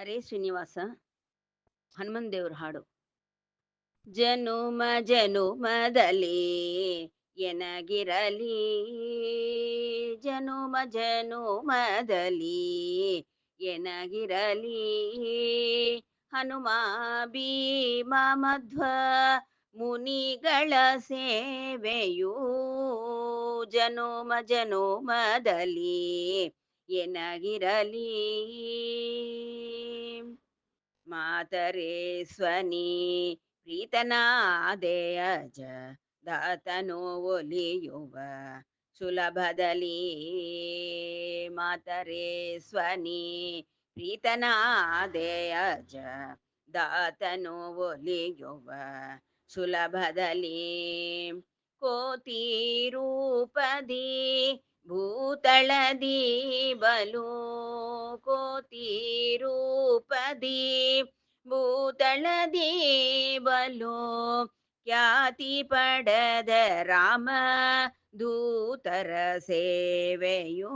ಹರೇ ಶ್ರೀನಿವಾಸ. ಹನುಮನ್ ದೇವ್ರ ಹಾಡು. ಜನುಮ ಜನುಮದಲ್ಲಿ ಎನಗಿರಲಿ, ಜನುಮ ಜನುಮದಲ್ಲಿ ಎನಗಿರಲಿ, ಹನುಮ ಭೀಮ ಮಧ್ವ ಮುನಿಗಳ ಸೇವೆಯೂ ಜನುಮ ಜನುಮದಲ್ಲಿ ಎನಗಿರಲಿ. ಮಾತರೇ ಸ್ವನಿ ಪ್ರೀತನಾದೆಯಜ ದಾತನು ಒಲಿಯುವ ಸುಲಭದಲ್ಲಿ, ಮಾತರೇ ಸ್ವನಿ ಪ್ರೀತನಾದೆಯಜ ದಾತನು ಒಲಿಯುವ ಸುಲಭದಲ್ಲಿ, ಕೋತಿ ರೂಪದಿ ಭೂತಳದಿ ಬಲು, ಕೋತಿ ರೂಪದಿ ಭೂತಳದಿ ಬಲು ಖ್ಯಾತಿ ಪಡೆದ ರಾಮ ದೂತರ ಸೇವೆಯೋ,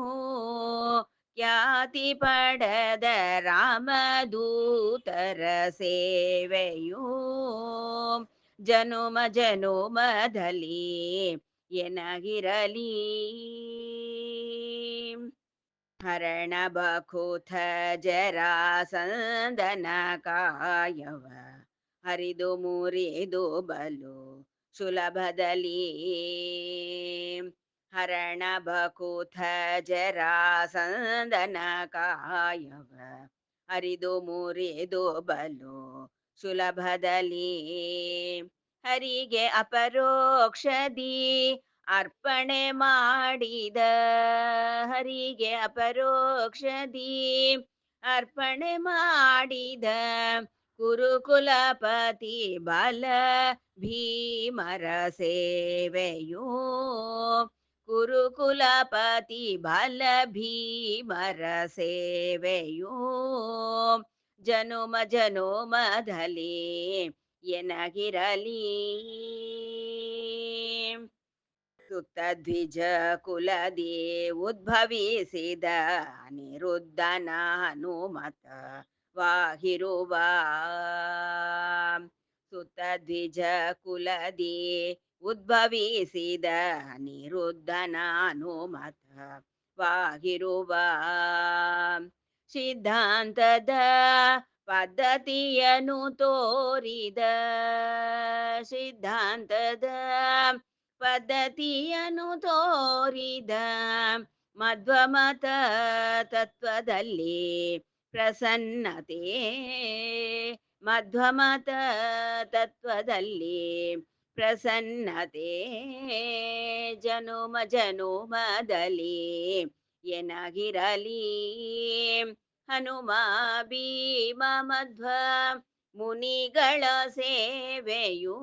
ಖ್ಯಾತಿ ಪಡೆದ ರಾಮ ದೂತರ ಸೇವೆಯೋ ಜನುಮ ಜನುಮದಲ್ಲಿ ಎನಗಿರಲಿ. ಹರಣ ಬಕುಥ ಜರಾಸಂದನ ಕಾಯವ ಹರಿದು ಮುರಿದು ಬಲು ಸುಲಭದಲ್ಲಿ, ಹರಣ ಬಕುಥ ಜರಾಸಂದನ ಕಾಯವ ಹರಿದು ಮುರಿದು ಬಲು ಸುಲಭದಲ್ಲಿ, ಹರಿಗೆ ಅಪರೋಕ್ಷದಿ ಅರ್ಪಣೆ ಮಾಡಿದ, ಹರಿಗೆ ಅಪರೋಕ್ಷದಿ ಅರ್ಪಣೆ ಮಾಡಿದ ಕುರುಕುಲಪತಿ ಬಲ ಭೀಮರ ಸೇವೆಯೋ, ಕುರುಕುಲಪತಿ ಬಲ ಭೀಮರ ಸೇವೆಯೋ ಜನುಮ ಜನುಮದಲ್ಲಿ ಎನಗಿರಲಿ. ಸುತ್ತ ದ್ವಿಜ ಕುಲದಿ ಉದ್ಭವಿಸಿದ ಅನಿರುದ್ಧನ ಹನುಮತ ವಾಹಿರುವ, ಸುತ್ತ ದ್ವಿಜ ಕುಲದಿ ಉದ್ಭವಿಸಿದ ಅನಿರುದ್ಧನ ಹನುಮತ ವಾಗಿರುವ, ಸಿದ್ಧಾಂತದ ಪದ್ಧತಿಯನ್ನು ತೋರಿದ, ಸಿದ್ಧಾಂತದ ಪದ್ಧತಿಯನ್ನು ತೋರಿದ ಮಧ್ವಮತ ತತ್ವದಲ್ಲಿ ಪ್ರಸನ್ನತೆ, ಮಧ್ವಮತ ತತ್ವದಲ್ಲಿ ಪ್ರಸನ್ನತೆ ಜನುಮ ಜನುಮದಲ್ಲಿ ಎನಗಿರಲಿ. ಹನುಮ ಭೀಮ ಮಧ್ವ ಮುನಿಗಳ ಸೇವೆಯೂ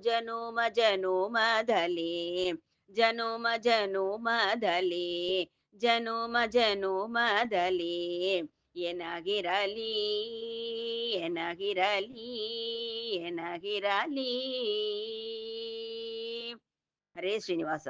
ಜನುಮ ಜನುಮದಲ್ಲಿ, ಜನುಮ ಜನುಮದಲ್ಲಿ, ಜನುಮ ಜನುಮದಲ್ಲಿ ಎನಗಿರಲಿ, ಎನಗಿರಲಿ, ಎನಗಿರಲಿ. ಹರೇ ಶ್ರೀನಿವಾಸ.